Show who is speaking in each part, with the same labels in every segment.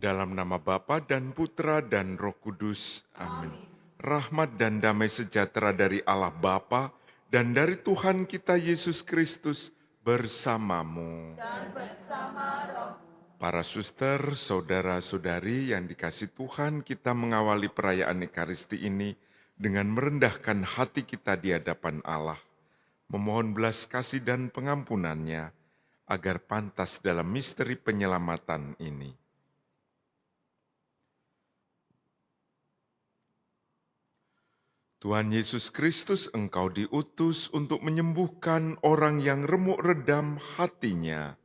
Speaker 1: Dalam nama Bapa dan Putra dan Roh Kudus. Amin. Rahmat dan damai sejahtera dari Allah Bapa dan dari Tuhan kita Yesus Kristus bersamamu.
Speaker 2: Dan bersama roh.
Speaker 1: Para suster, saudara-saudari yang dikasih Tuhan, kita mengawali perayaan Ekaristi ini dengan merendahkan hati kita di hadapan Allah, memohon belas kasih dan pengampunannya, agar pantas dalam misteri penyelamatan ini. Tuhan Yesus Kristus, Engkau diutus untuk menyembuhkan orang yang remuk redam hatinya.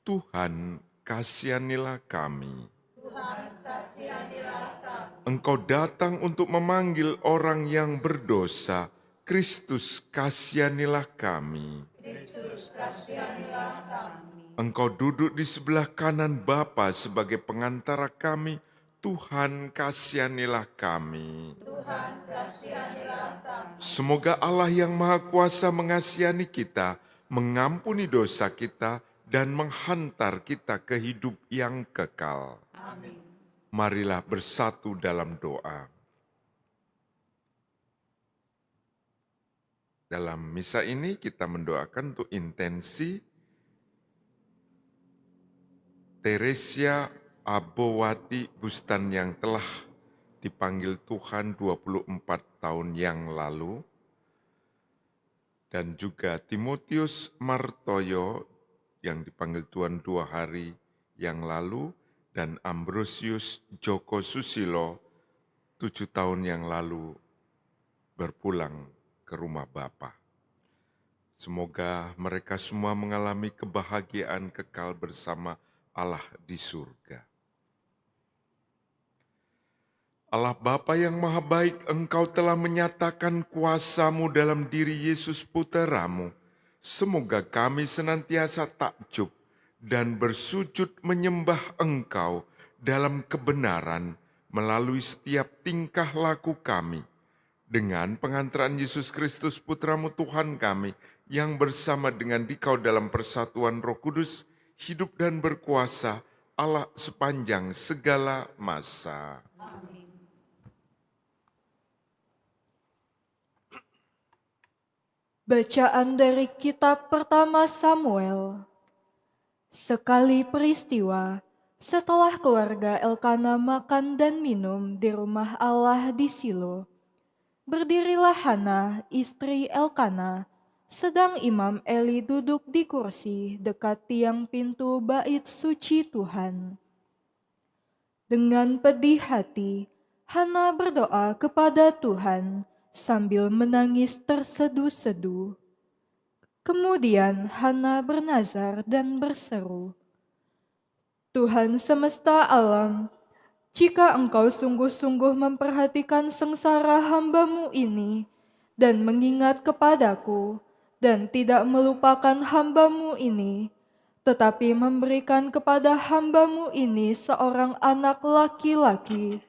Speaker 1: Tuhan, kasihanilah kami.
Speaker 2: Tuhan, kasihanilah kami.
Speaker 1: Engkau datang untuk memanggil orang yang berdosa. Kristus, kasihanilah kami.
Speaker 2: Kristus, kasihanilah kami.
Speaker 1: Engkau duduk di sebelah kanan Bapa sebagai pengantara kami. Tuhan, kasihanilah kami.
Speaker 2: Tuhan, kasihanilah kami.
Speaker 1: Semoga Allah yang Maha Kuasa mengasihani kita, mengampuni dosa kita, dan menghantar kita ke hidup yang kekal.
Speaker 2: Amin.
Speaker 1: Marilah bersatu dalam doa. Dalam misa ini kita mendoakan untuk intensi Teresia Abowati Bustan yang telah dipanggil Tuhan 24 tahun yang lalu, dan juga Timotius Martoyo yang dipanggil Tuhan 2 hari yang lalu, dan Ambrosius Joko Susilo 7 tahun yang lalu berpulang ke rumah Bapa. Semoga mereka semua mengalami kebahagiaan kekal bersama Allah di surga. Allah Bapa yang Maha Baik, Engkau telah menyatakan kuasa-Mu dalam diri Yesus Puteramu. Semoga kami senantiasa takjub dan bersujud menyembah Engkau dalam kebenaran melalui setiap tingkah laku kami. Dengan pengantaran Yesus Kristus Putra-Mu Tuhan kami, yang bersama dengan Dikau dalam persatuan Roh Kudus, hidup dan berkuasa Allah sepanjang segala masa.
Speaker 2: Amin.
Speaker 3: Bacaan dari kitab pertama Samuel. Sekali peristiwa, setelah keluarga Elkana makan dan minum di rumah Allah di Silo, berdirilah Hana, istri Elkana, sedang Imam Eli duduk di kursi dekat tiang pintu bait suci Tuhan. Dengan pedih hati, Hana berdoa kepada Tuhan sambil menangis terseduh-seduh. Kemudian Hana bernazar dan berseru, Tuhan semesta alam, jika Engkau sungguh-sungguh memperhatikan sengsara hamba-Mu ini dan mengingat kepadaku dan tidak melupakan hamba-Mu ini, tetapi memberikan kepada hamba-Mu ini seorang anak laki-laki,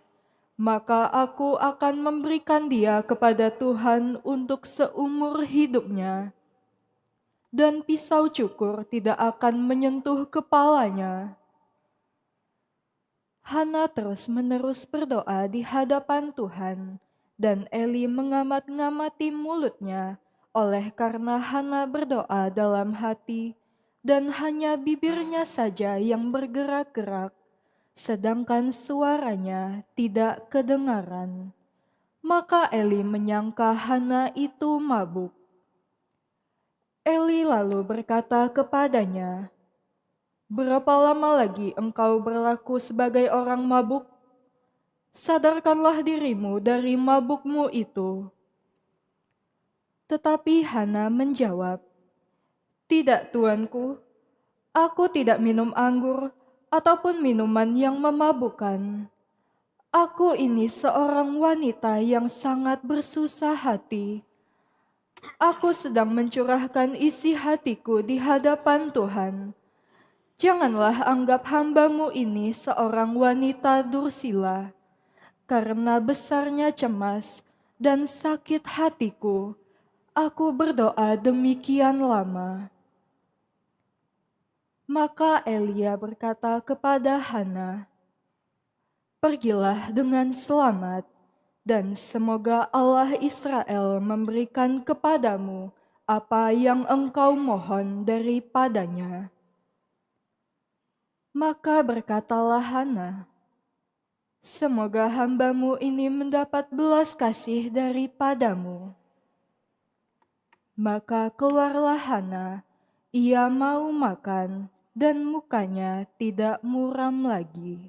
Speaker 3: maka aku akan memberikan dia kepada Tuhan untuk seumur hidupnya, dan pisau cukur tidak akan menyentuh kepalanya. Hana terus-menerus berdoa di hadapan Tuhan, dan Eli mengamat-ngamati mulutnya, oleh karena Hana berdoa dalam hati, dan hanya bibirnya saja yang bergerak-gerak, sedangkan suaranya tidak kedengaran. Maka Eli menyangka Hana itu mabuk. Eli lalu berkata kepadanya, "Berapa lama lagi engkau berlaku sebagai orang mabuk? Sadarkanlah dirimu dari mabukmu itu." Tetapi Hana menjawab, "Tidak, tuanku, aku tidak minum anggur ataupun minuman yang memabukkan. Aku ini seorang wanita yang sangat bersusah hati. Aku sedang mencurahkan isi hatiku di hadapan Tuhan. Janganlah anggap hamba-Mu ini seorang wanita dursila, karena besarnya cemas dan sakit hatiku, aku berdoa demikian lama." Maka Elia berkata kepada Hana, Pergilah dengan selamat, dan semoga Allah Israel memberikan kepadamu apa yang engkau mohon daripadanya. Maka berkatalah Hana, semoga hambamu ini mendapat belas kasih daripadamu. Maka keluarlah Hana, ia mau makan, dan mukanya tidak muram lagi.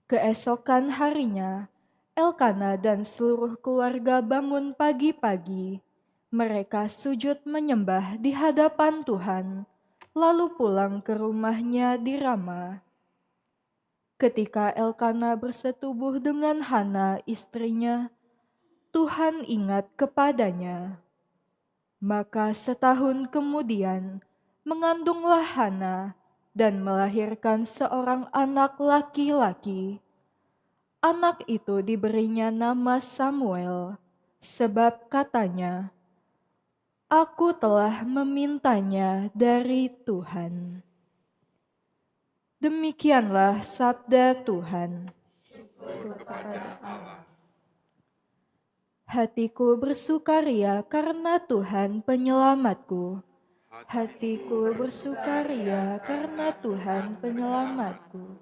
Speaker 3: Keesokan harinya, Elkana dan seluruh keluarga bangun pagi-pagi. Mereka sujud menyembah di hadapan Tuhan, lalu pulang ke rumahnya di Rama. Ketika Elkana bersetubuh dengan Hana istrinya, Tuhan ingat kepadanya. Maka setahun kemudian, mengandunglah Hana dan melahirkan seorang anak laki-laki. Anak itu diberinya nama Samuel, sebab katanya, "Aku telah memintanya dari Tuhan." Demikianlah sabda Tuhan. Syukur kepada Allah. Hatiku bersukaria karena Tuhan penyelamatku. Hatiku bersukaria karena Tuhan penyelamatku.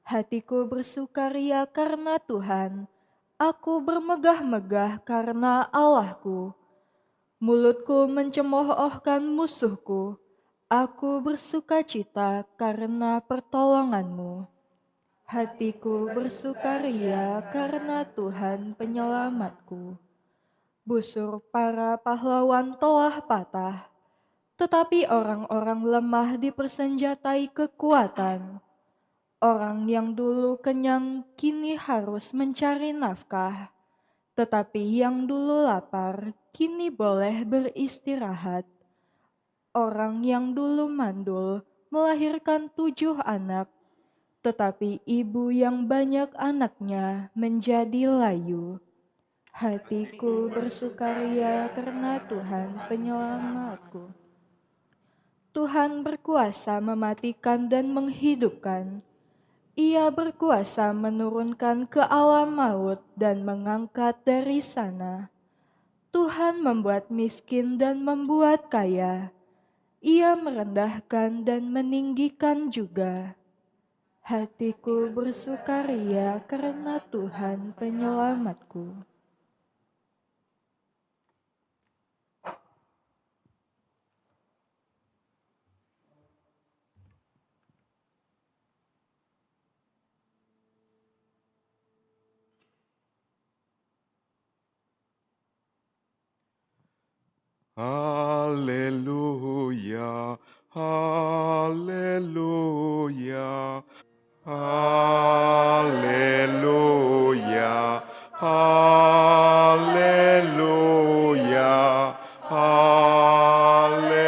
Speaker 3: Hatiku bersukaria karena Tuhan, aku bermegah-megah karena Allahku. Mulutku mencemoohkan musuhku, aku bersukacita karena pertolonganmu. Hatiku bersukaria karena Tuhan penyelamatku. Busur para pahlawan telah patah, tetapi orang-orang lemah dipersenjatai kekuatan. Orang yang dulu kenyang kini harus mencari nafkah, tetapi yang dulu lapar kini boleh beristirahat. Orang yang dulu mandul melahirkan 7 anak, tetapi ibu yang banyak anaknya menjadi layu. Hatiku bersukaria karena Tuhan penyelamatku. Tuhan berkuasa mematikan dan menghidupkan. Ia berkuasa menurunkan ke alam maut dan mengangkat dari sana. Tuhan membuat miskin dan membuat kaya. Ia merendahkan dan meninggikan juga. Hatiku bersukaria karena Tuhan penyelamatku.
Speaker 1: Haleluya, haleluya, haleluya, haleluya, haleluya.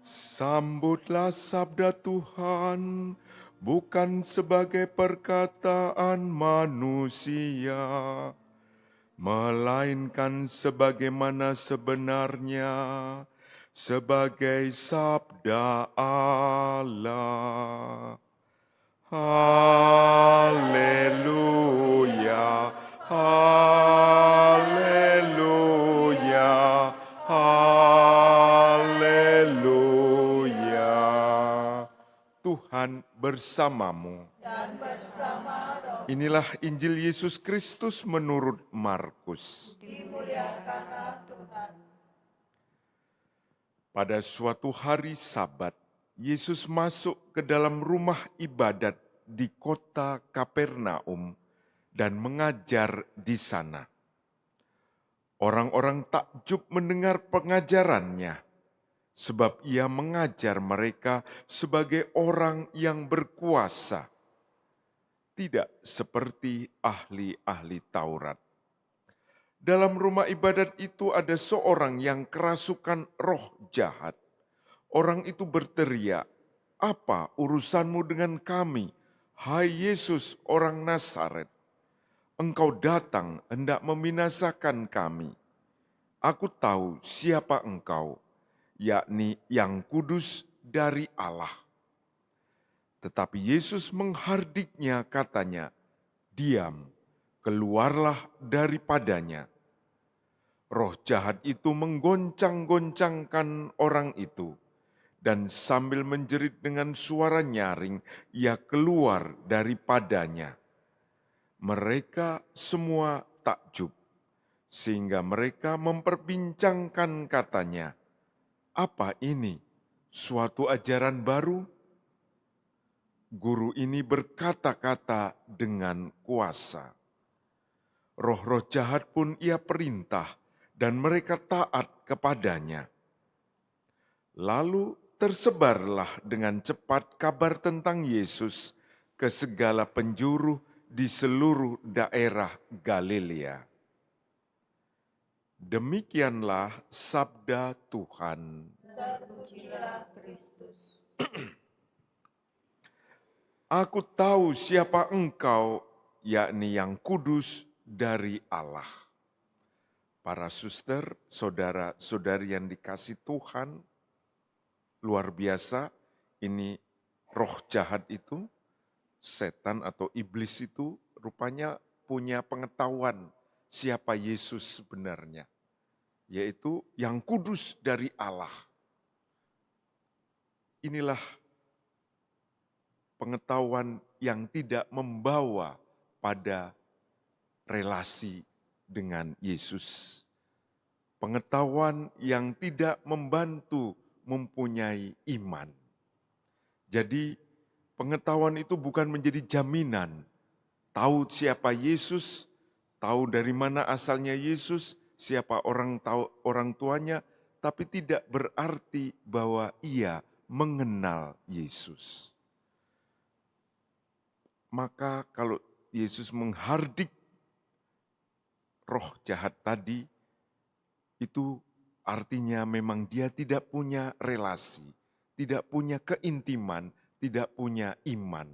Speaker 1: Sambutlah sabda Tuhan, bukan sebagai perkataan manusia, melainkan sebagaimana sebenarnya, sebagai sabda Allah. Haleluya, haleluya, haleluya. Tuhan bersamamu.
Speaker 2: Dan bersama roh.
Speaker 1: Inilah Injil Yesus Kristus menurut Markus.
Speaker 2: Dimuliakanlah Tuhan.
Speaker 1: Pada suatu hari Sabat, Yesus masuk ke dalam rumah ibadat di kota Kapernaum dan mengajar di sana. Orang-orang takjub mendengar pengajarannya, sebab ia mengajar mereka sebagai orang yang berkuasa, tidak seperti ahli-ahli Taurat. Dalam rumah ibadat itu ada seorang yang kerasukan roh jahat. Orang itu berteriak, "Apa urusanmu dengan kami, hai Yesus orang Nazaret? Engkau datang hendak membinasakan kami. Aku tahu siapa engkau, yakni yang kudus dari Allah." Tetapi Yesus menghardiknya, katanya, "Diam, keluarlah daripadanya." Roh jahat itu menggoncang-goncangkan orang itu, dan sambil menjerit dengan suara nyaring, ia keluar daripadanya. Mereka semua takjub, sehingga mereka memperbincangkan, katanya, "Apa ini? Suatu ajaran baru?" Guru ini berkata-kata dengan kuasa. Roh-roh jahat pun ia perintah, dan mereka taat kepadanya. Lalu tersebarlah dengan cepat kabar tentang Yesus ke segala penjuru di seluruh daerah Galilea. Demikianlah sabda Tuhan.
Speaker 2: Terpujilah Kristus.
Speaker 1: Aku tahu siapa engkau, yakni yang kudus dari Allah. Para suster, saudara-saudari yang dikasih Tuhan, luar biasa, ini roh jahat itu, setan atau iblis itu rupanya punya pengetahuan siapa Yesus sebenarnya, yaitu yang kudus dari Allah. Inilah pengetahuan yang tidak membawa pada relasi dengan Yesus. Pengetahuan yang tidak membantu mempunyai iman. Jadi pengetahuan itu bukan menjadi jaminan. Tahu siapa Yesus, tahu dari mana asalnya Yesus, siapa orang tuanya, tapi tidak berarti bahwa ia mengenal Yesus. Maka kalau Yesus menghardik roh jahat tadi, itu artinya memang dia tidak punya relasi, tidak punya keintiman, tidak punya iman.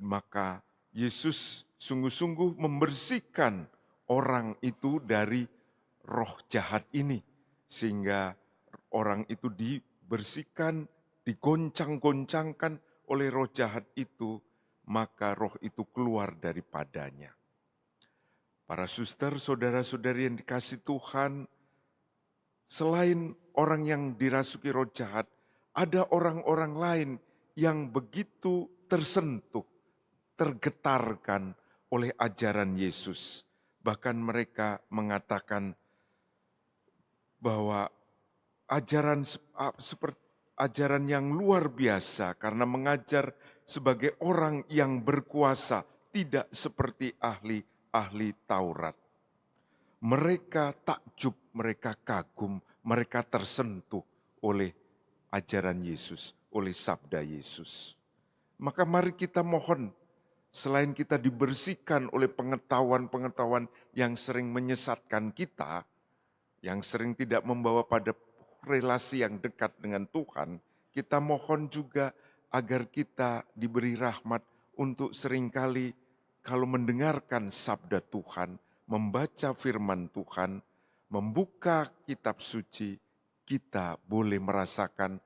Speaker 1: Maka Yesus sungguh-sungguh membersihkan orang itu dari roh jahat ini, sehingga orang itu dibersihkan, digoncang-goncangkan oleh roh jahat itu, maka roh itu keluar daripadanya. Para suster, saudara-saudari yang dikasih Tuhan, selain orang yang dirasuki roh jahat, ada orang-orang lain yang begitu tersentuh, tergetarkan oleh ajaran Yesus. Bahkan mereka mengatakan bahwa ajaran yang luar biasa karena mengajar sebagai orang yang berkuasa, tidak seperti ahli Taurat. Mereka takjub, mereka kagum, mereka tersentuh oleh ajaran Yesus, oleh sabda Yesus. Maka mari kita mohon, selain kita dibersihkan oleh pengetahuan-pengetahuan yang sering menyesatkan kita, yang sering tidak membawa pada relasi yang dekat dengan Tuhan, kita mohon juga agar kita diberi rahmat untuk seringkali kalau mendengarkan sabda Tuhan, membaca firman Tuhan, membuka kitab suci, kita boleh merasakan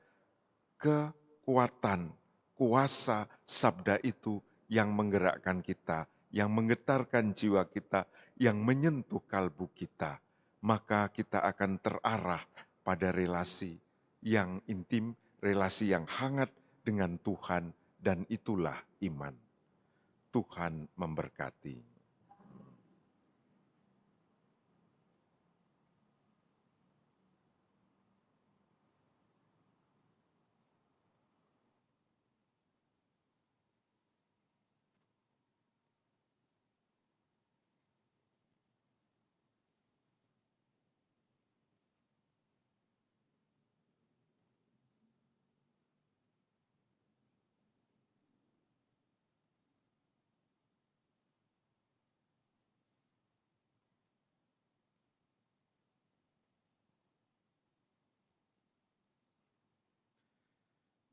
Speaker 1: kekuatan, kuasa sabda itu yang menggerakkan kita, yang menggetarkan jiwa kita, yang menyentuh kalbu kita. Maka kita akan terarah pada relasi yang intim, relasi yang hangat dengan Tuhan, dan itulah iman. Tuhan memberkati.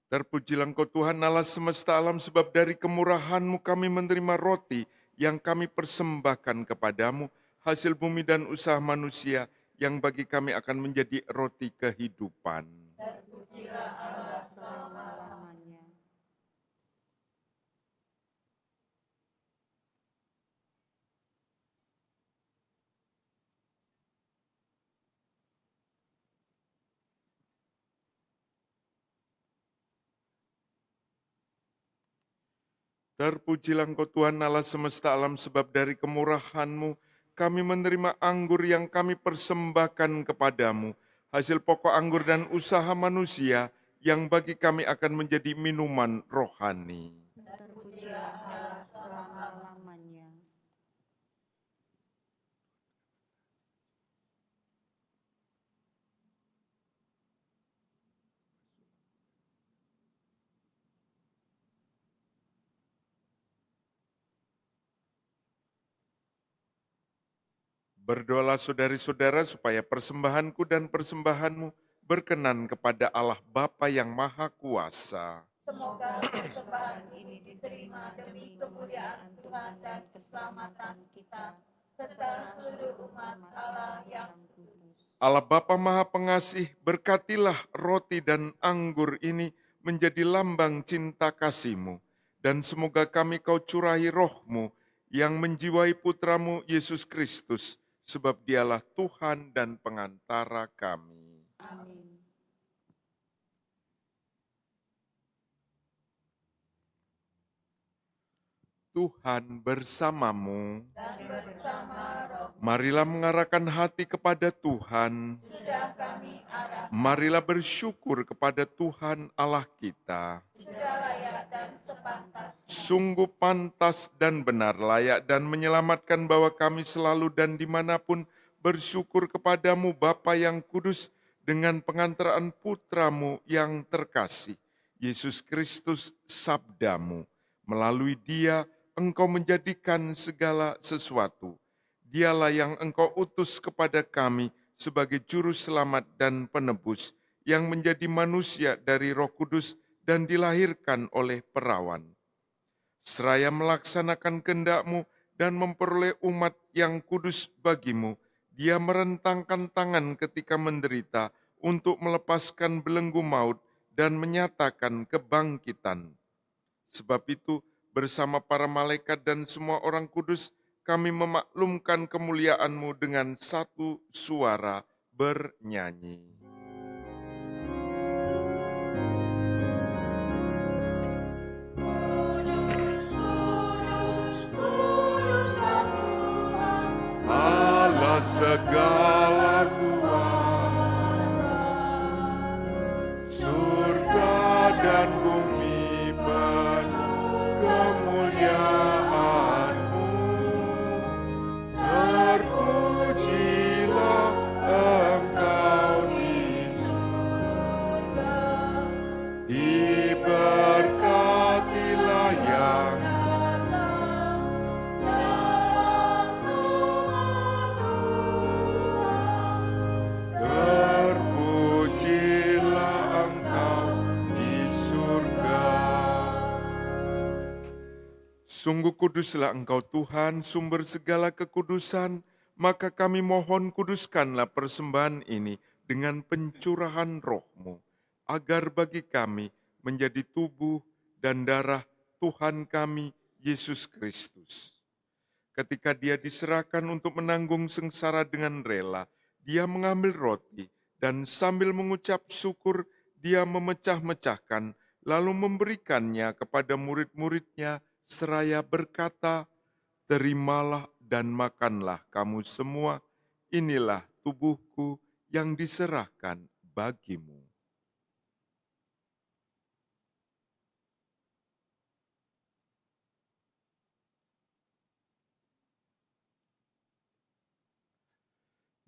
Speaker 1: Terpujilah Engkau Tuhan Allah semesta alam, sebab dari kemurahan-Mu kami menerima roti yang kami persembahkan kepadamu, hasil bumi dan usaha manusia yang bagi kami akan menjadi roti kehidupan.
Speaker 2: Terpujilah Allah selama-lamanya.
Speaker 1: Terpujilah Engkau Tuhan Allah semesta alam, sebab dari kemurahan-Mu kami menerima anggur yang kami persembahkan kepadamu, hasil pokok anggur dan usaha manusia yang bagi kami akan menjadi minuman rohani.
Speaker 2: Terpujilah Allah selama-lamanya.
Speaker 1: Berdoalah saudari-saudara supaya persembahanku dan persembahanmu berkenan kepada Allah Bapa yang Maha Kuasa.
Speaker 2: Semoga persembahan ini diterima demi kemuliaan Tuhan dan keselamatan kita, serta seluruh umat Allah yang kudus.
Speaker 1: Allah Bapa Maha Pengasih, berkatilah roti dan anggur ini menjadi lambang cinta kasih-Mu, dan semoga kami Kau curahi roh-Mu yang menjiwai Putramu Yesus Kristus, sebab Dialah Tuhan dan pengantara kami.
Speaker 2: Amin.
Speaker 1: Tuhan bersamamu.
Speaker 2: Dan bersama roh
Speaker 1: Marilah mengarahkan hati kepada Tuhan.
Speaker 2: sudah kami arah,
Speaker 1: Marilah bersyukur kepada Tuhan Allah kita.
Speaker 2: sudah layak dan sepantas.
Speaker 1: Sungguh pantas dan benar, layak dan menyelamatkan bahwa kami selalu dan dimanapun bersyukur kepadamu Bapa yang kudus, dengan pengantaraan Putramu yang terkasih, Yesus Kristus sabdamu. Melalui Dia Engkau menjadikan segala sesuatu. Dialah yang Engkau utus kepada kami sebagai juru selamat dan penebus, yang menjadi manusia dari Roh Kudus dan dilahirkan oleh perawan. Seraya melaksanakan kehendak-Mu dan memperoleh umat yang kudus bagimu, Dia merentangkan tangan ketika menderita untuk melepaskan belenggu maut dan menyatakan kebangkitan. Sebab itu, bersama para malaikat dan semua orang kudus, kami memaklumkan kemuliaan-Mu dengan satu suara bernyanyi. Allah segala kuasa, surga dan bumi penuh kemuliaan-Mu. Terpujilah Engkau di surga, diberkatilah yang Sungguh kuduslah Engkau Tuhan, sumber segala kekudusan, maka kami mohon kuduskanlah persembahan ini dengan pencurahan roh-Mu, agar bagi kami menjadi tubuh dan darah Tuhan kami, Yesus Kristus. Ketika Dia diserahkan untuk menanggung sengsara dengan rela, Dia mengambil roti dan sambil mengucap syukur, Dia memecah-mecahkan, lalu memberikannya kepada murid-murid-Nya, seraya berkata, "Terimalah dan makanlah kamu semua, inilah tubuhku yang diserahkan bagimu."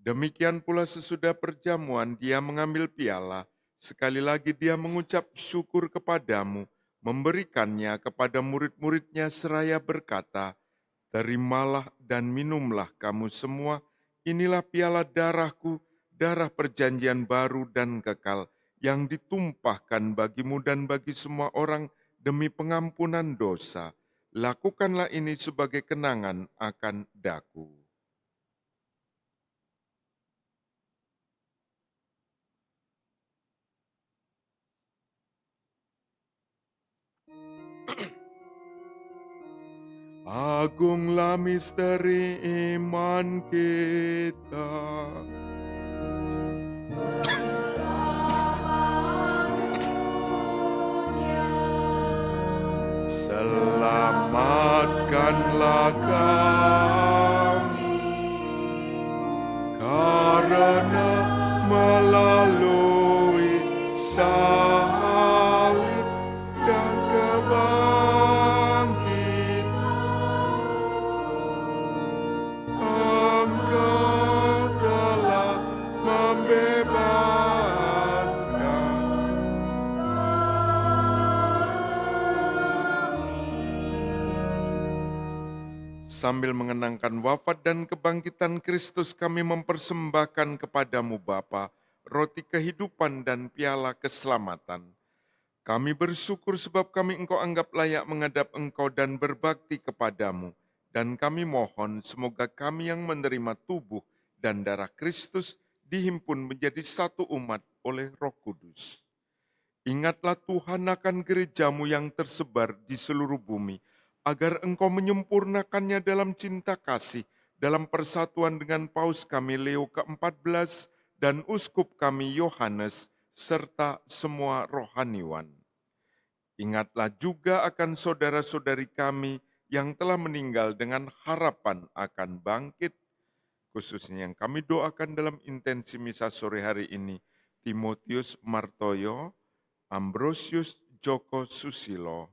Speaker 1: Demikian pula sesudah perjamuan Dia mengambil piala, sekali lagi Dia mengucap syukur kepadamu, memberikannya kepada murid-murid-Nya seraya berkata, "Terimalah dan minumlah kamu semua, inilah piala darah-Ku, darah perjanjian baru dan kekal, yang ditumpahkan bagimu dan bagi semua orang demi pengampunan dosa. Lakukanlah ini sebagai kenangan akan Daku." Agunglah misteri iman kita. Selamat melalui salib dan kebangkitan, Engkau telah membebaskan. Sambil mengenangkan wafat dan kebangkitan Kristus, kami mempersembahkan kepadamu Bapa, roti kehidupan dan piala keselamatan. Kami bersyukur sebab kami Engkau anggap layak menghadap Engkau dan berbakti kepadamu. Dan kami mohon semoga kami yang menerima tubuh dan darah Kristus dihimpun menjadi satu umat oleh Roh Kudus. Ingatlah Tuhan akan gerejamu yang tersebar di seluruh bumi, agar Engkau menyempurnakannya dalam cinta kasih, dalam persatuan dengan Paus kami Leo ke-14 dan Uskup kami Yohanes, serta semua rohaniwan. Ingatlah juga akan saudara-saudari kami yang telah meninggal dengan harapan akan bangkit, khususnya yang kami doakan dalam intensi misa sore hari ini, Timotius Martoyo, Ambrosius Joko Susilo,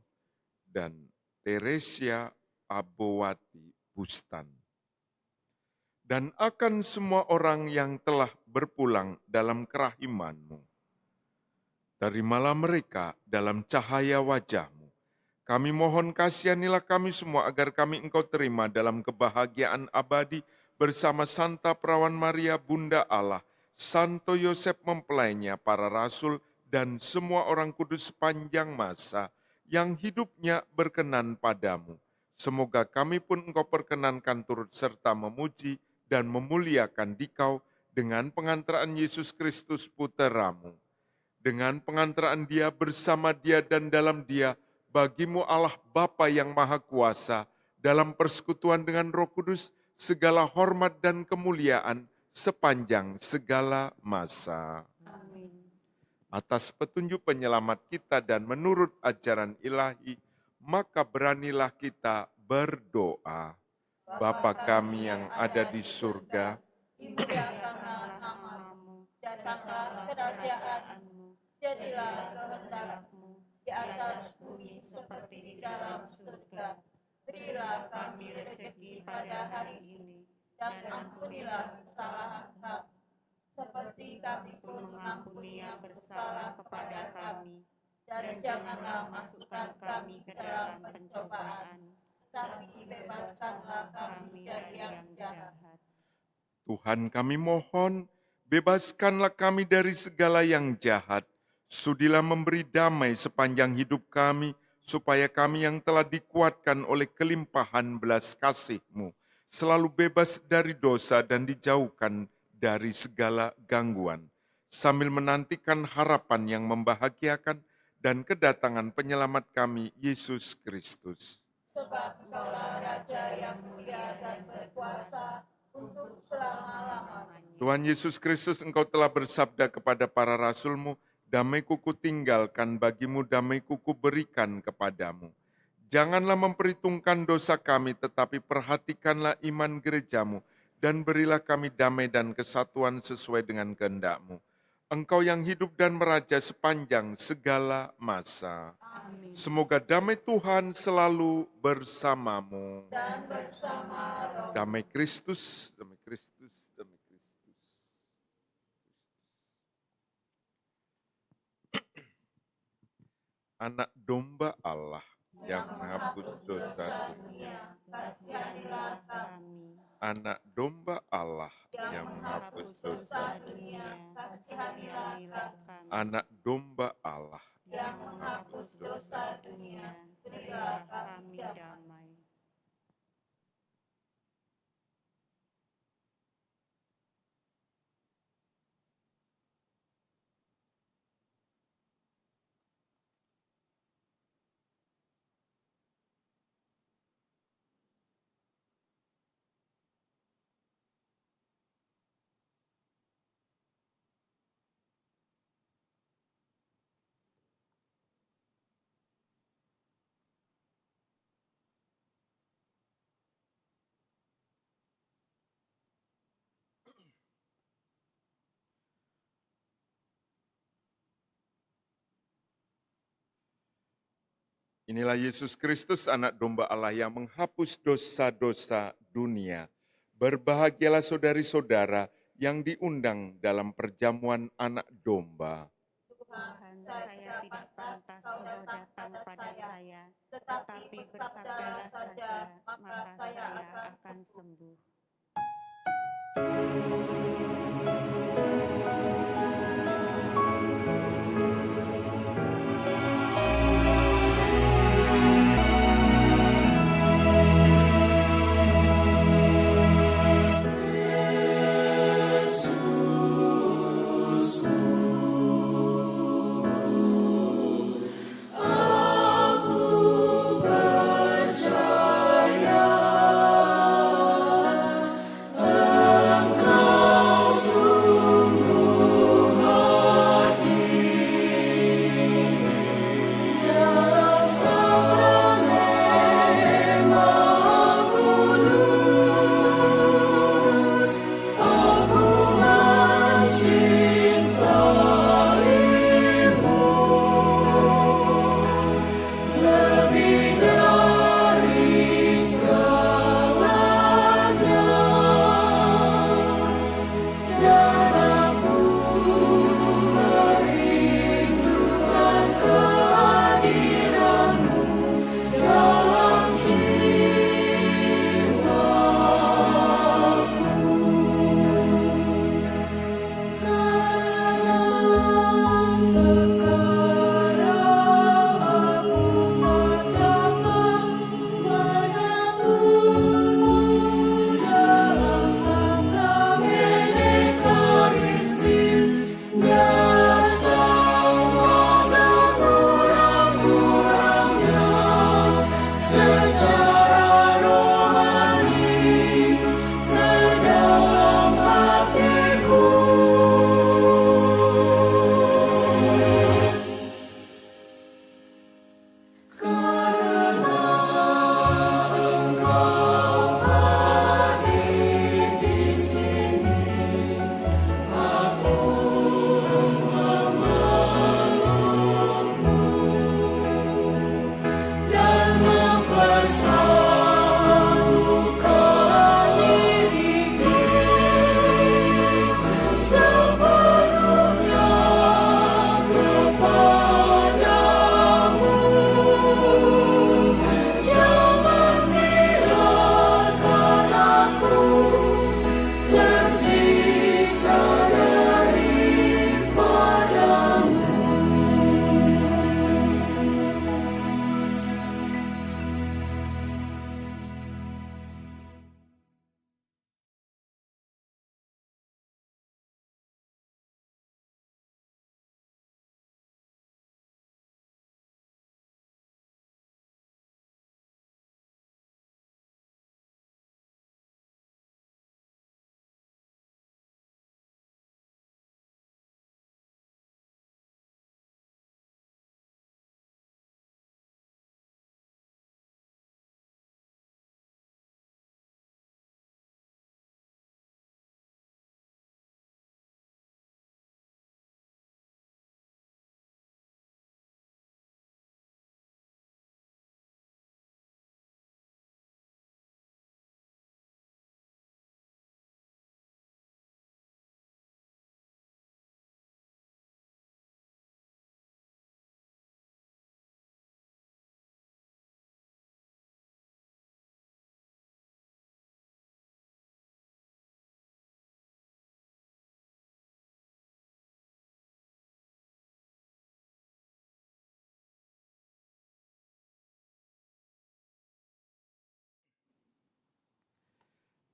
Speaker 1: dan Teresia Abowati Bustan. Dan akan semua orang yang telah berpulang dalam kerahiman-Mu. Terimalah mereka dalam cahaya wajah-Mu. Kami mohon kasihanilah kami semua agar kami Engkau terima dalam kebahagiaan abadi bersama Santa Perawan Maria Bunda Allah, Santo Yosef mempelainya, para rasul, dan semua orang kudus sepanjang masa yang hidupnya berkenan padamu. Semoga kami pun Engkau perkenankan turut serta memuji dan memuliakan Dikau dengan pengantaraan Yesus Kristus Puteramu. Dengan pengantaraan Dia, bersama Dia, dan dalam Dia, bagimu Allah Bapa yang Maha Kuasa, dalam persekutuan dengan Roh Kudus, segala hormat dan kemuliaan sepanjang segala masa.
Speaker 2: Amin.
Speaker 1: Atas petunjuk penyelamat kita dan menurut ajaran ilahi, maka beranilah kita berdoa. Bapa kami yang ada di surga,
Speaker 2: dimuliakanlah namamu, datanglah kerajaanmu, jadilah kehendakmu di atas bumi seperti di dalam surga. Berilah kami rezeki pada hari ini, dan ampunilah kesalahan kami, seperti kami pun mengampuni yang bersalah kepada kami. Dan janganlah masukkan kami ke dalam pencobaan, tapi bebaskanlah kami dari yang jahat.
Speaker 1: Tuhan kami mohon, bebaskanlah kami dari segala yang jahat. Sudilah memberi damai sepanjang hidup kami, supaya kami yang telah dikuatkan oleh kelimpahan belas kasih-Mu, selalu bebas dari dosa dan dijauhkan dari segala gangguan, sambil menantikan harapan yang membahagiakan dan kedatangan penyelamat kami, Yesus Kristus.
Speaker 2: Sebab Engkaulah Raja yang mulia dan berkuasa untuk selama-lamanya.
Speaker 1: Tuhan Yesus Kristus, Engkau telah bersabda kepada para rasul-Mu, damai-Ku kutinggalkan, bagimu damai-Ku kuberikan kepadamu. Janganlah memperhitungkan dosa kami, tetapi perhatikanlah iman gereja-Mu, dan berilah kami damai dan kesatuan sesuai dengan kehendak-Mu. Engkau yang hidup dan meraja sepanjang segala masa.
Speaker 2: Amin.
Speaker 1: Semoga damai Tuhan selalu bersamamu.
Speaker 2: Dan bersama roh.
Speaker 1: Damai Kristus, damai Kristus, damai Kristus. Anak domba Allah yang menghapus dosa dunia,
Speaker 2: kasihanilah kami.
Speaker 1: anak domba Allah
Speaker 2: Yang
Speaker 1: yang menghapus
Speaker 2: menghapus
Speaker 1: dosa
Speaker 2: dosa
Speaker 1: dunia,
Speaker 2: dunia, kasihanilah kami.
Speaker 1: anak domba Allah.
Speaker 2: Yang menghapus dosa dunia, berilah kami damai.
Speaker 1: Inilah Yesus Kristus, anak domba Allah yang menghapus dosa-dosa dunia. Berbahagialah saudari-saudara yang diundang dalam perjamuan anak domba.
Speaker 2: Tuhan, saya tidak pantas Engkau datang pada saya, tetapi bersabdalah saja, maka saya akan sembuh.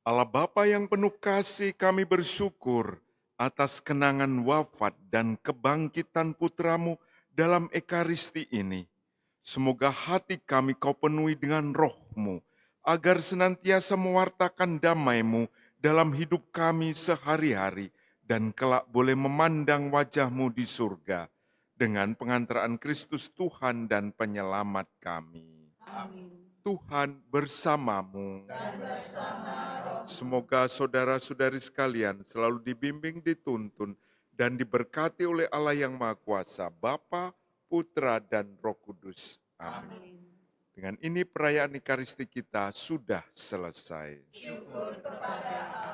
Speaker 1: Allah Bapa yang penuh kasih, kami bersyukur atas kenangan wafat dan kebangkitan putramu dalam Ekaristi ini. Semoga hati kami kau penuhi dengan roh-Mu, agar senantiasa mewartakan damai-Mu dalam hidup kami sehari-hari, dan kelak boleh memandang wajah-Mu di surga, dengan pengantaraan Kristus Tuhan dan Penyelamat kami.
Speaker 2: Amin.
Speaker 1: Tuhan bersamamu. Semoga saudara-saudari sekalian selalu dibimbing, dituntun, dan diberkati oleh Allah yang Maha Kuasa, Bapa, Putra, dan Roh Kudus. Amin.
Speaker 2: Amin.
Speaker 1: Dengan ini perayaan Ekaristi kita sudah selesai.
Speaker 2: Syukur kepada Allah.